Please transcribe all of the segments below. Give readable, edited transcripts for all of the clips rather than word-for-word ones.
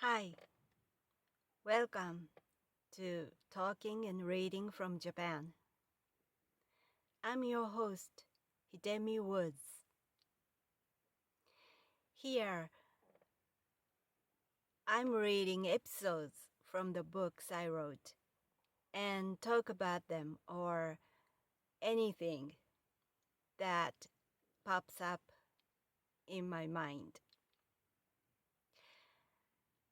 Hi, welcome to Talking and Reading from Japan. I'm your host, Hidemi Woods. Here, I'm reading episodes from the books I wrote and talk about them or anything that pops up in my mind.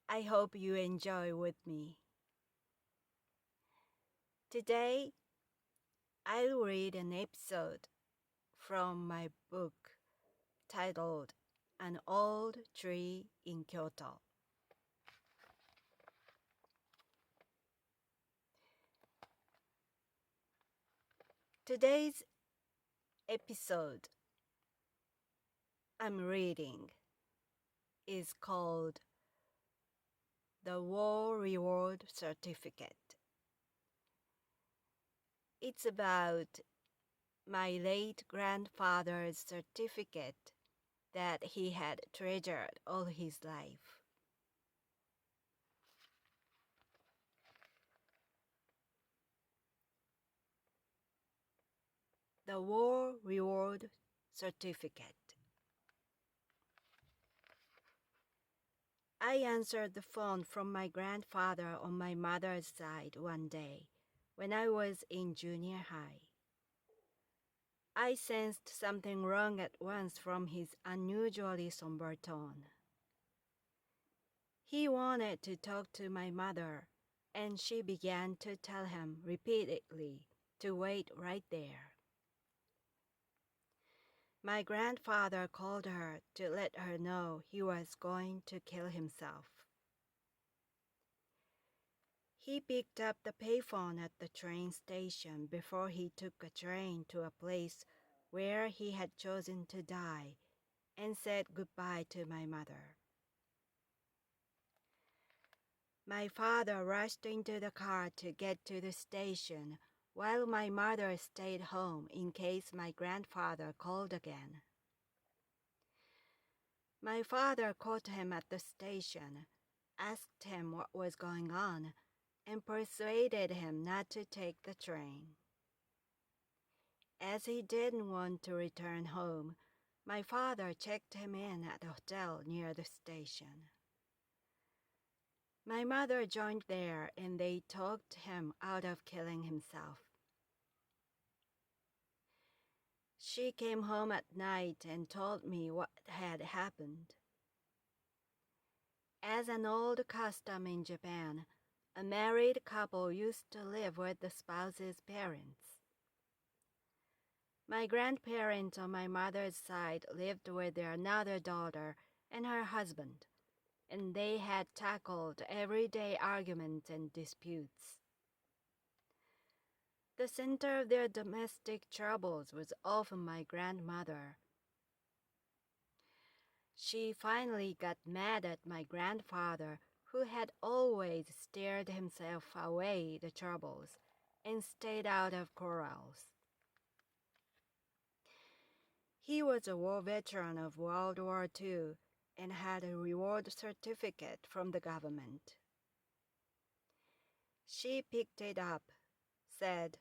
I hope you enjoy with me. Today, I'll read an episode from my book titled An Old Tree in Kyoto. Today's episode I'm reading is called The War Reward Certificate. It's about my late grandfather's certificate that he had treasured all his life. The War Reward Certificate. I answered the phone from my grandfather on my mother's side one day when I was in junior high. I sensed something wrong at once from his unusually somber tone. He wanted to talk to my mother, and she began to tell him repeatedly to wait right there. My grandfather called her to let her know he was going to kill himself. He picked up the payphone at the train station before he took a train to a place where he had chosen to die and said goodbye to my mother. My father rushed into the car to get to the station while my mother stayed home in case my grandfather called again. My father caught him at the station, asked him what was going on, and persuaded him not to take the train. As he didn't want to return home, my father checked him in at a hotel near the station. My mother joined there and they talked him out of killing himself. She came home at night and told me what had happened. As an old custom in Japan, a married couple used to live with the spouse's parents. My grandparents on my mother's side lived with their another daughter and her husband, and they had tackled everyday arguments and disputes. The center of their domestic troubles was often my grandmother. She finally got mad at my grandfather, who had always steered himself away the troubles and stayed out of quarrels. He was a war veteran of World War II and had a reward certificate from the government. She picked it up, said,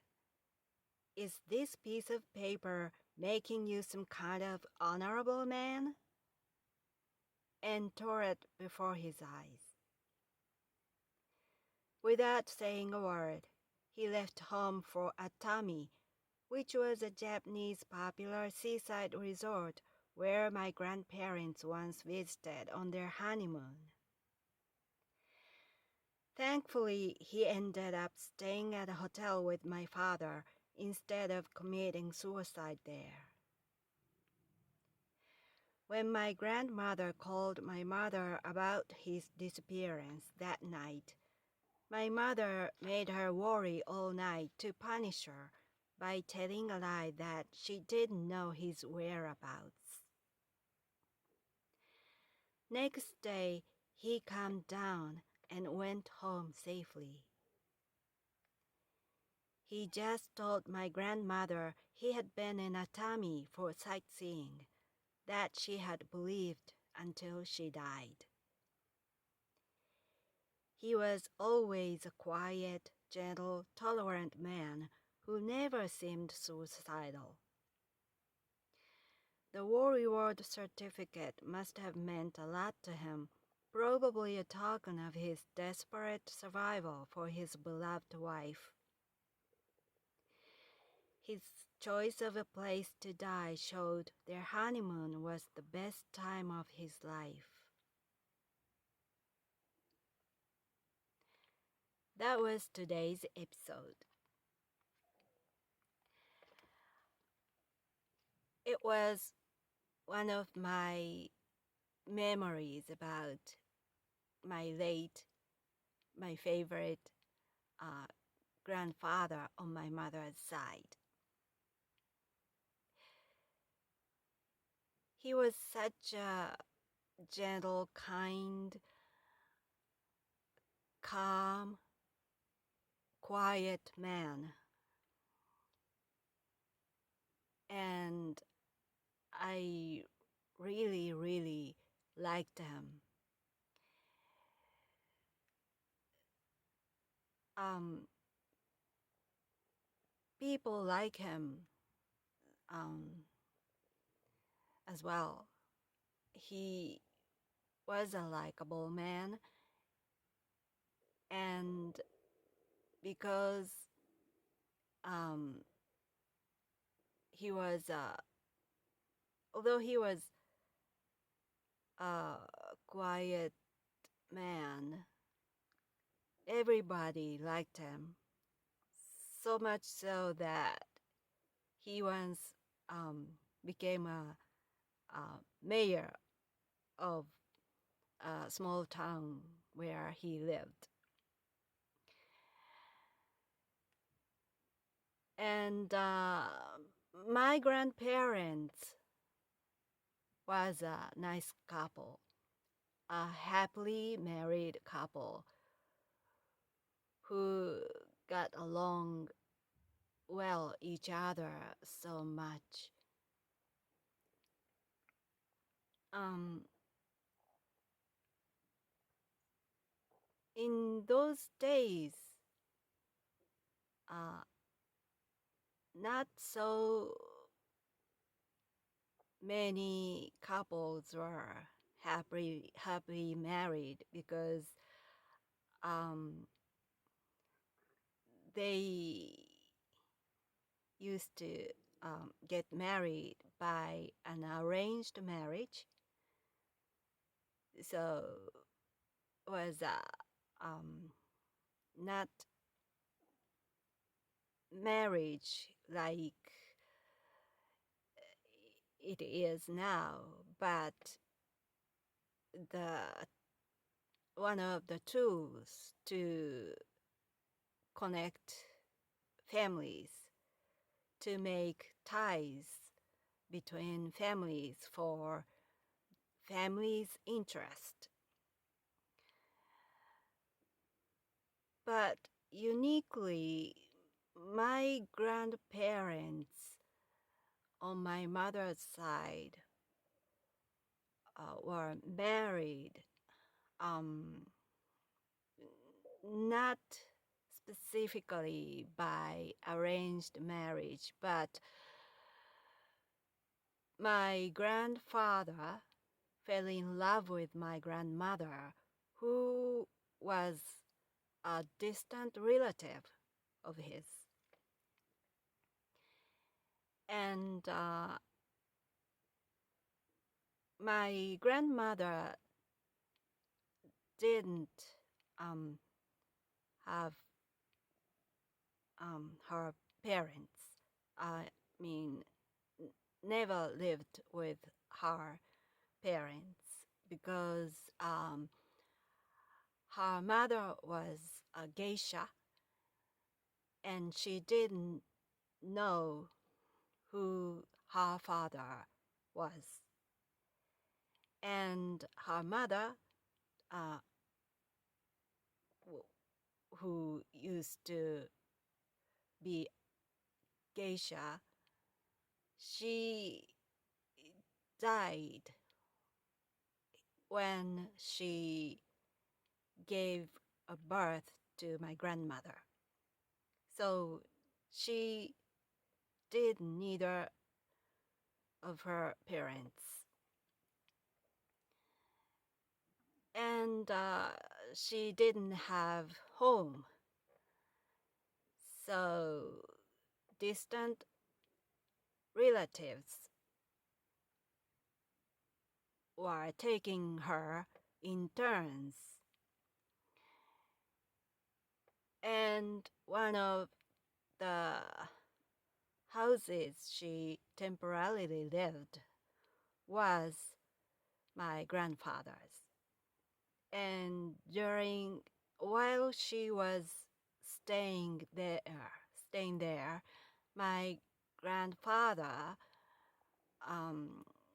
"Is this piece of paper making you some kind of honorable man?" and tore it before his eyes. Without saying a word, he left home for Atami, which was a Japanese popular seaside resort where my grandparents once visited on their honeymoon. Thankfully, he ended up staying at a hotel with my father instead of committing suicide there. When my grandmother called my mother about his disappearance that night, my mother made her worry all night to punish her by telling a lie that she didn't know his whereabouts. Next day, he calmed down and went home safely. He just told my grandmother he had been in Atami for sightseeing, that she had believed until she died. He was always a quiet, gentle, tolerant man who never seemed suicidal. The war reward certificate must have meant a lot to him, probably a token of his desperate survival for his beloved wife. His choice of a place to die showed their honeymoon was the best time of his life. That was today's episode. It was one of my memories about my favorite grandfather on my mother's side. He was such a gentle, kind, calm, quiet man. And I really, really liked him. People like him as well. He was a likable man, and because he was although he was a quiet man, everybody liked him, so much so that he once became a mayor of a small town where he lived. And my grandparents was a nice couple, a happily married couple who got along well each other so much. In those days, not so many couples were happily married because they used to get married by an arranged marriage. So it was not marriage like it is now, but one of the tools to connect families, to make ties between families for families' interest. But uniquely, my grandparents on my mother's side were married, not specifically by arranged marriage, but my grandfather fell in love with my grandmother, who was a distant relative of his. And my grandmother didn't have her parents. I mean, never lived with her parents because her mother was a geisha and she didn't know who her father was. And her mother, who used to be geisha, she died when she gave a birth to my grandmother. So she did neither of her parents. And she didn't have home. So distant relatives were taking her in turns. And one of the houses she temporarily lived was my grandfather's. And while she was staying there, my grandfather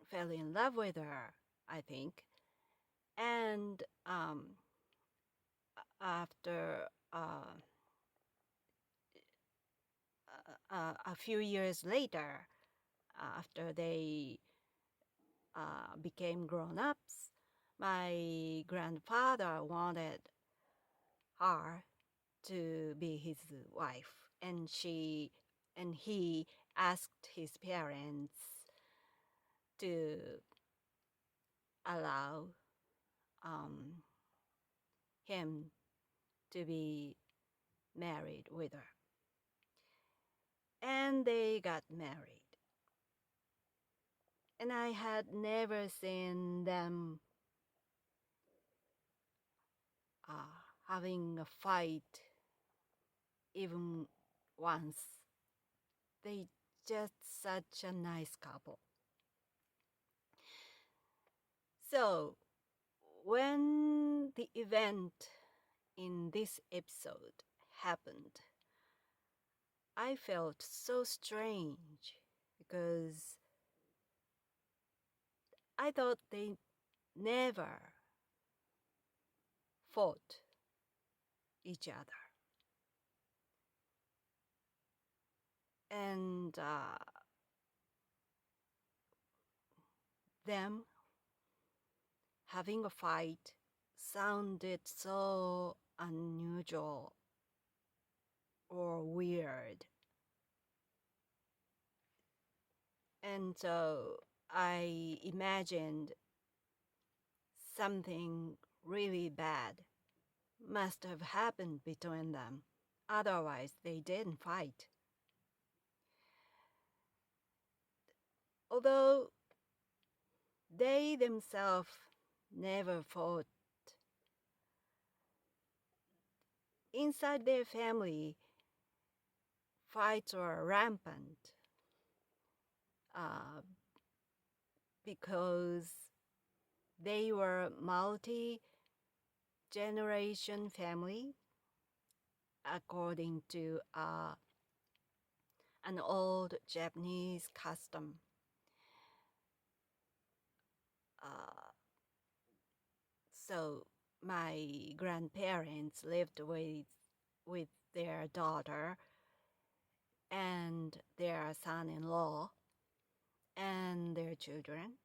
fell in love with her, I think. And after a few years later, after they became grown-ups, my grandfather wanted her to be his wife, and he asked his parents to allow him to be married with her. And they got married. And I had never seen them having a fight even once. They just such a nice couple. So when the event in this episode happened, I felt so strange because I thought they never fought each other. And them having a fight sounded so unusual or weird. And so I imagined something really bad must have happened between them. Otherwise, they didn't fight. Although they themselves never fought, inside their family, fights were rampant because they were multi-generation family, according to an old Japanese custom. So my grandparents lived with their daughter and their son-in-law and their children.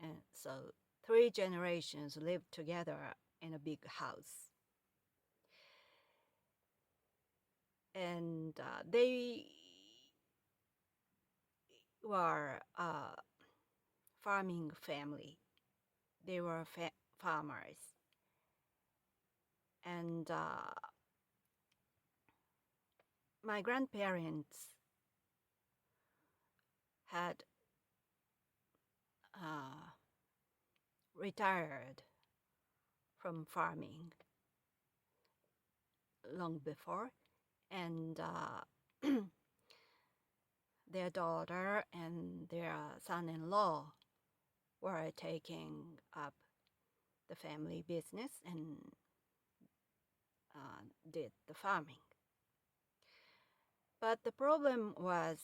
And so 3 generations lived together in a big house. And they were a farming family. They were farmers. And my grandparents had retired from farming long before, and their daughter and their son-in-law were taking up the family business and did the farming. But the problem was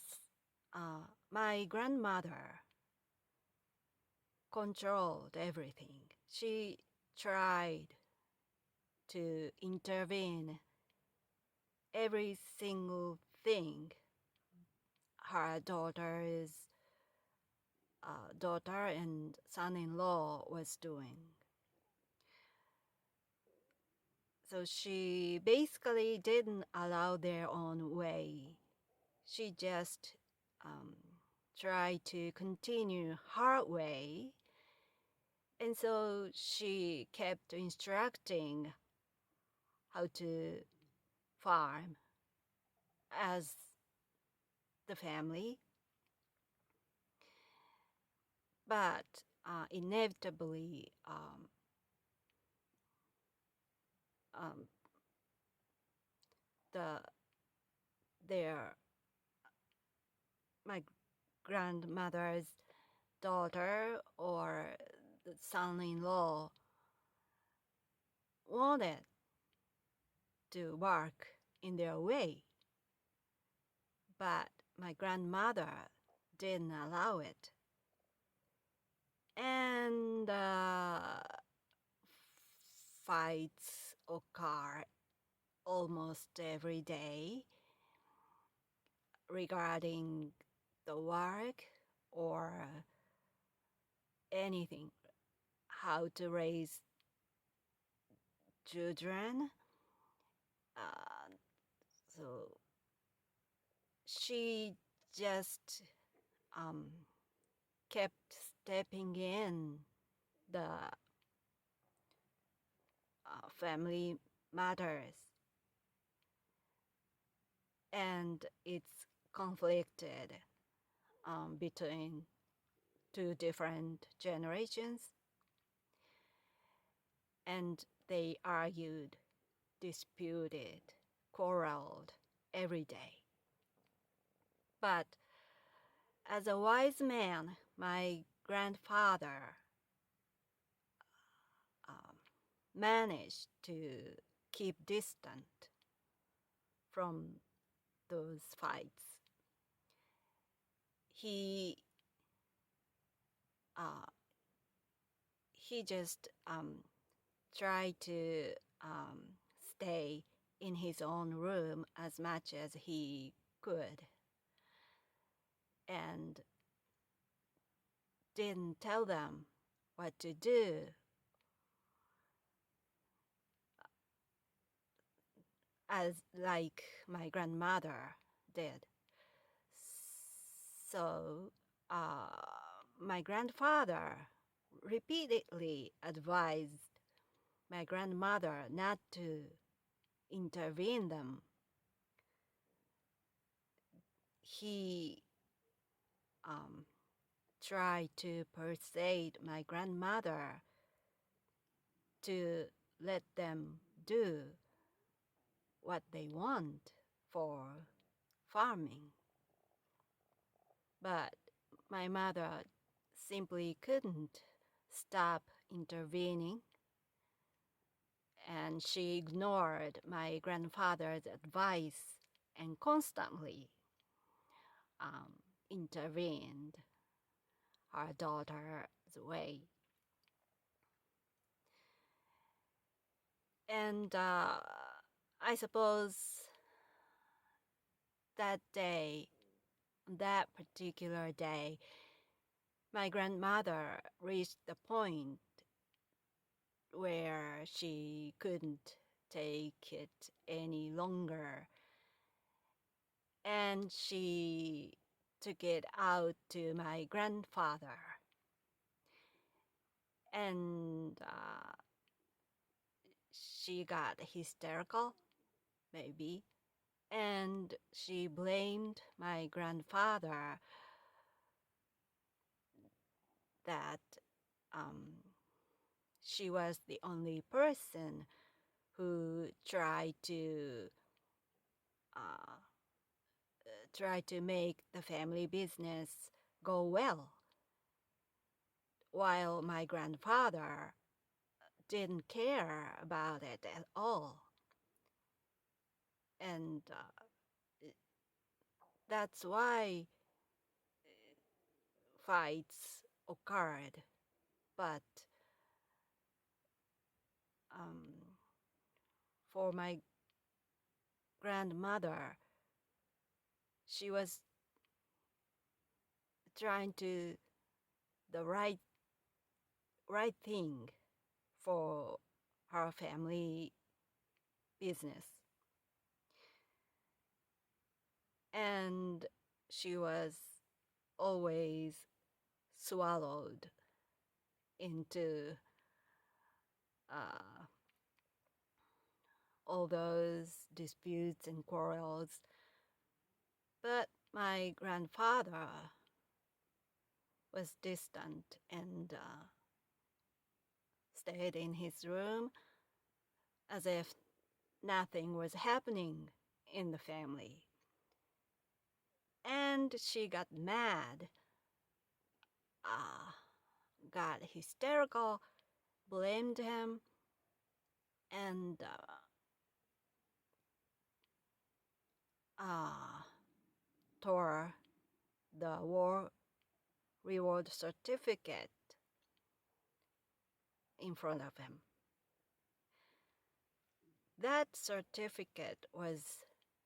my grandmother controlled everything. She tried to intervene every single thing her daughter and son-in-law was doing. So she basically didn't allow their own way. She just tried to continue her way. And so she kept instructing how to farm as the family. But inevitably, my grandmother's daughter or the son-in-law wanted to work in their way, but my grandmother didn't allow it. And fights occur almost every day regarding the work or anything, how to raise children. So she just kept stepping in the family matters, and it's conflicted between two different generations, and they argued, disputed, quarreled every day. But as a wise man, my grandfather managed to keep distant from those fights. He just tried to stay in his own room as much as he could, and didn't tell them what to do. As like my grandmother did. So my grandfather repeatedly advised my grandmother not to intervene them. He tried to persuade my grandmother to let them do what they want for farming. But my mother simply couldn't stop intervening, and she ignored my grandfather's advice and constantly intervened her daughter's way. And I suppose that particular day, my grandmother reached the point where she couldn't take it any longer, and she took it out to my grandfather. And she got hysterical, maybe, and she blamed my grandfather that she was the only person who tried to make the family business go well, while my grandfather didn't care about it at all. And that's why fights occurred. But for my grandmother, she was trying to the right thing for her family business. And she was always swallowed into all those disputes and quarrels. But my grandfather was distant and stayed in his room as if nothing was happening in the family. And she got mad, got hysterical, blamed him, and tore the war reward certificate in front of him. That certificate was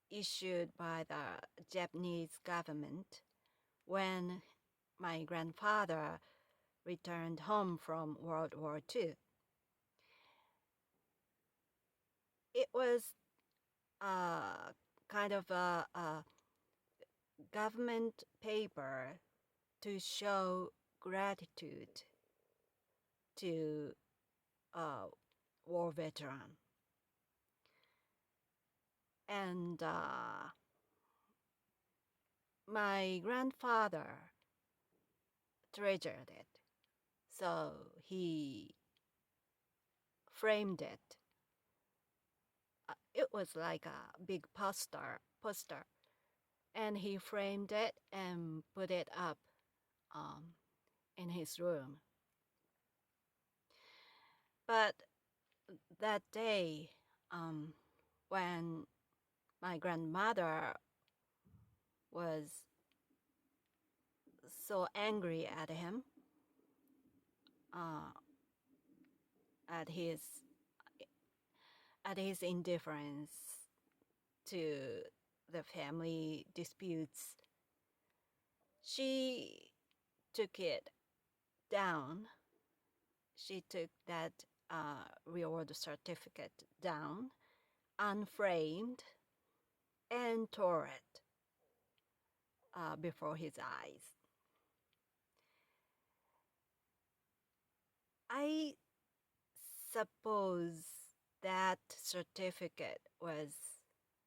issued by the Japanese government when my grandfather returned home from World War II. It was kind of a government paper to show gratitude to a war veteran. And my grandfather treasured it, so he framed it. It was like a big poster, and he framed it and put it up in his room. But that day, when my grandmother was so angry at him, at his indifference to the family disputes, she took it down. She took that reward certificate down, unframed, and tore it before his eyes. I suppose that certificate was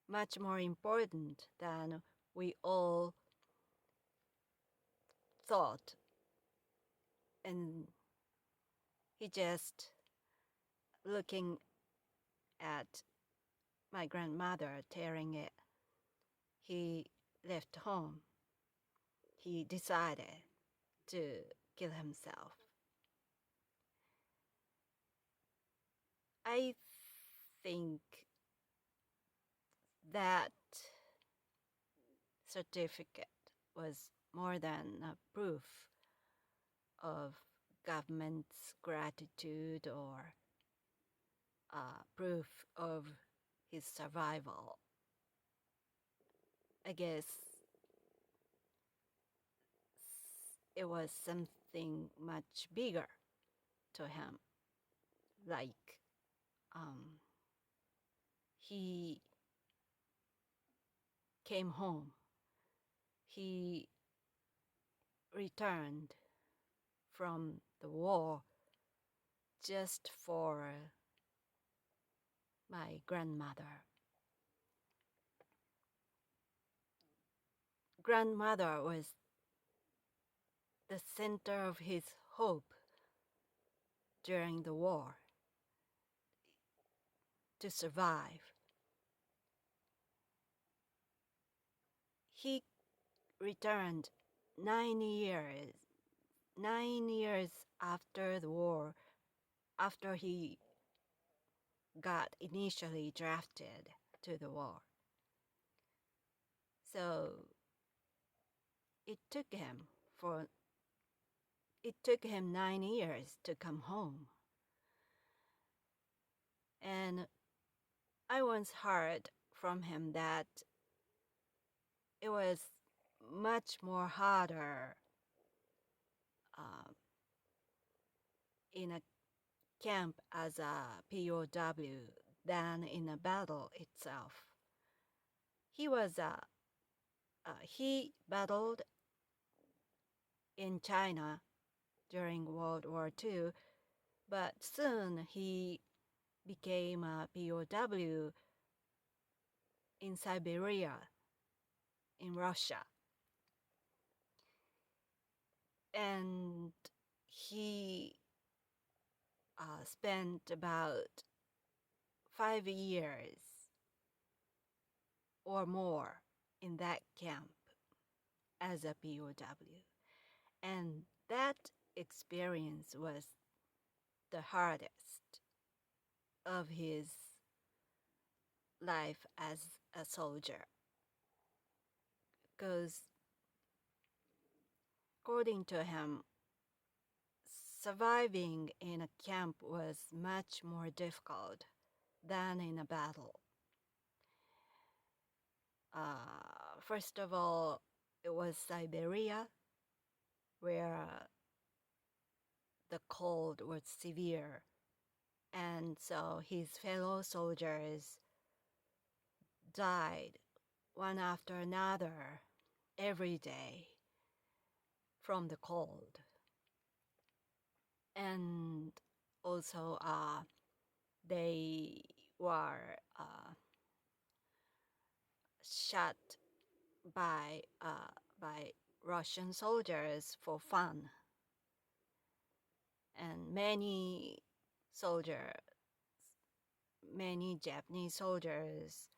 much more important than we all thought. And he just looking at my grandmother tearing it, he left home. He decided to kill himself. I think that certificate was more than a proof of government's gratitude or proof of his survival. I guess it was something much bigger to him, like he came home. He returned from the war just for my grandmother. Grandmother was the center of his hope during the war, to survive. He returned 9 years after the war, after he got initially drafted to the war. So it took him 9 years to come home. And I once heard from him that it was much more harder in a camp as a POW than in a battle itself. He battled in China during World War II, but soon he became a POW in Siberia, in Russia. And he spent about 5 years or more in that camp as a POW. And that experience was the hardest of his life as a soldier. Because according to him, surviving in a camp was much more difficult than in a battle. First of all, it was Siberia, where the cold was severe, and so his fellow soldiers died one after another every day from the cold. And also they were shot by Russian soldiers for fun. And many Japanese soldiers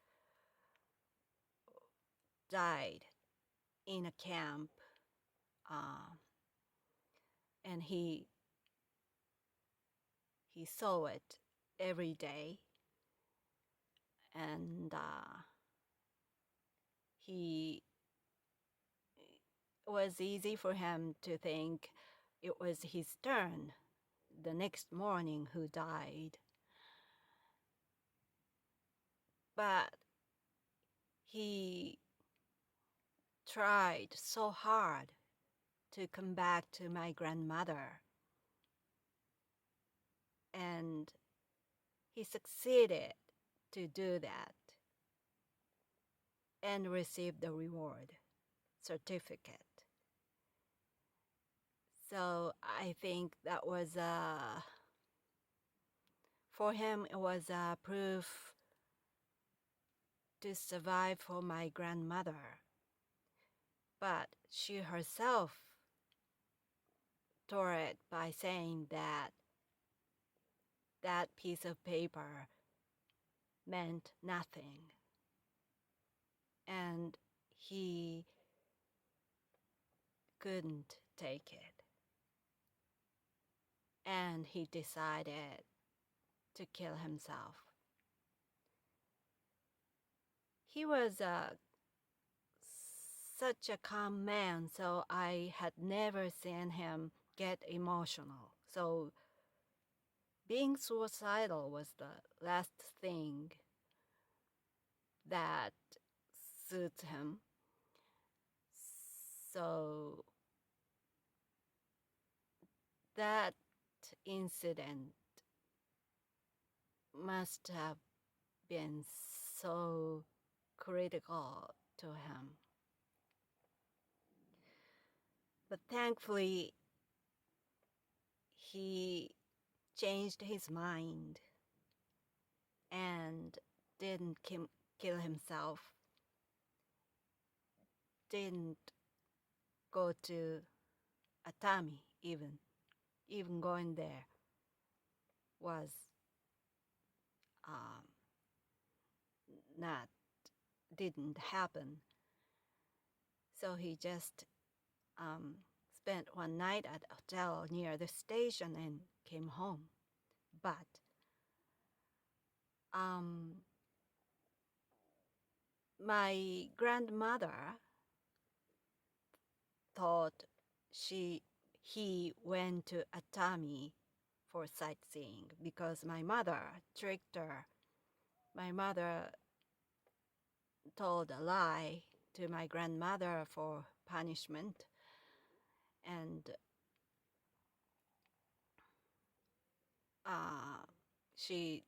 died in a camp, and he saw it every day, and it was easy for him to think it was his turn the next morning who died. But he tried so hard to come back to my grandmother, and he succeeded to do that and received the reward certificate. So I think that was for him it was a proof to survive for my grandmother. But she herself tore it by saying that that piece of paper meant nothing, and he couldn't take it, and he decided to kill himself. He was such a calm man, so I had never seen him get emotional. So being suicidal was the last thing that suits him. So that incident must have been so critical to him. But thankfully, he changed his mind and didn't kill himself, didn't go to Atami even. Even going there was didn't happen. So he just spent one night at a hotel near the station and came home. But my grandmother thought he went to Atami for sightseeing because my mother tricked her. My mother told a lie to my grandmother for punishment, and she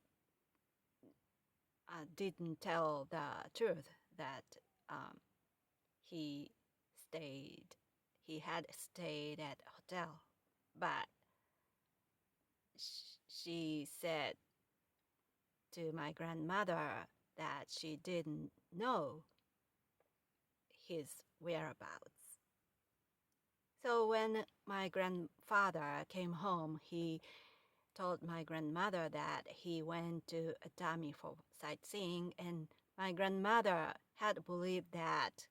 didn't tell the truth that he had stayed at a hotel, but she said to my grandmother that she didn't know his whereabouts. So when my grandfather came home, he told my grandmother that he went to Atami for sightseeing, and my grandmother had believed that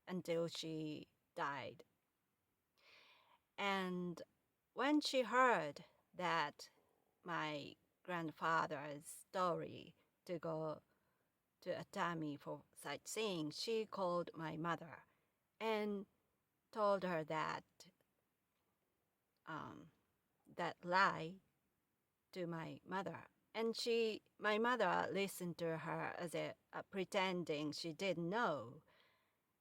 until she died. And when she heard that my grandfather's story to go to Atami for sightseeing, she called my mother and told her that that lie to my mother. And my mother listened to her as pretending she didn't know.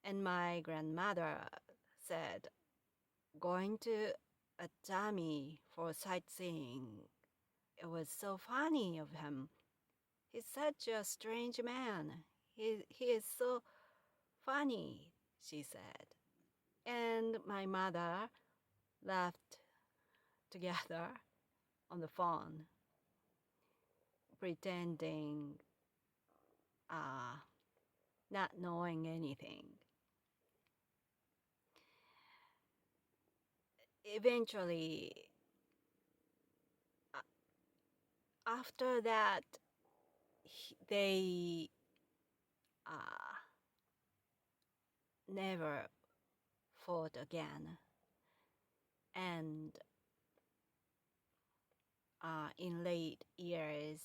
And my grandmother said, going to Atami for sightseeing, it was so funny of him. He's such a strange man. He is so funny, she said. And my mother laughed together on the phone, pretending not knowing anything. Eventually, after that, they never fought again. And in late years,